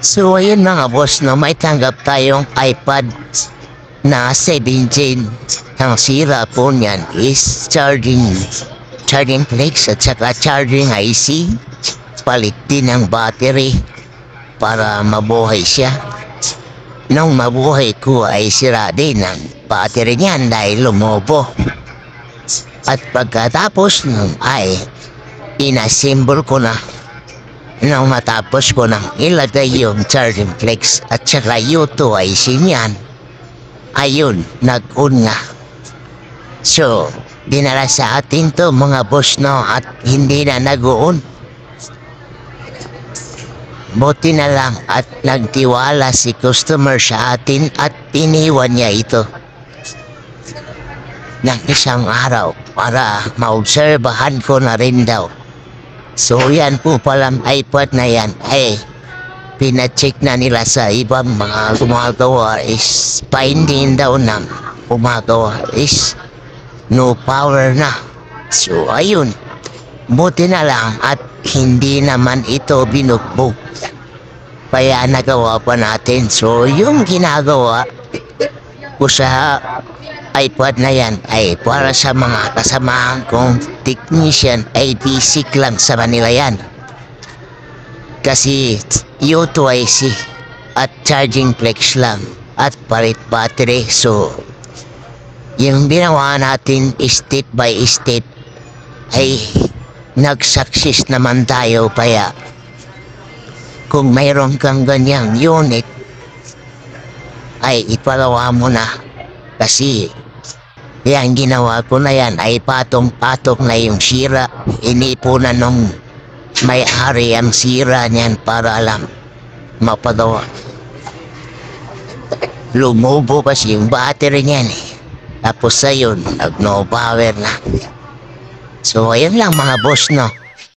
So ayun mga boss, no, may tanggap tayong iPad na 17. Ang sira po niyan is charging flex at saka charging IC. Palit din ng battery para mabuhay siya. Nung mabuhay ko ay sira din ang battery niyan dahil lumobo. At pagkatapos nun ay inassemble ko na. Nung matapos ko nang ilagay yung charging flex at saka U2 IC niyan, ayun, nag-on nga. So, dinala sa atin to mga boss, no, at hindi na nag-on. Buti na lang at nagtiwala si customer sa atin at iniwan niya ito ng isang araw para maobserbahan ko na rin daw. So yan po palang iPad na yan ay pinacheck na nila sa ibang mga gumagawa is finding daw ng gumagawa is no power na. So ayun, buti na lang at hindi naman ito binugbog. Kaya nagawa pa natin. So yung ginagawa ko sa iPad na yan ay para sa mga kasamahan kong technician ay basic lang sa kanila yan. Kasi U2IC at charging flex lang at palit battery. So yung ginawa natin step by step ay nag-success naman tayo. Kaya kung mayroon kang ganyang unit ay ipalawa mo na. Kasi yan ginawa ko na yan ay patong-patong na yung sira. Inipunan nung may-ari ang sira niyan para lang mapagawa. Lumobo kasi yung battery niyan eh. Tapos ayun, nag-no power na. So ayun lang mga boss, no.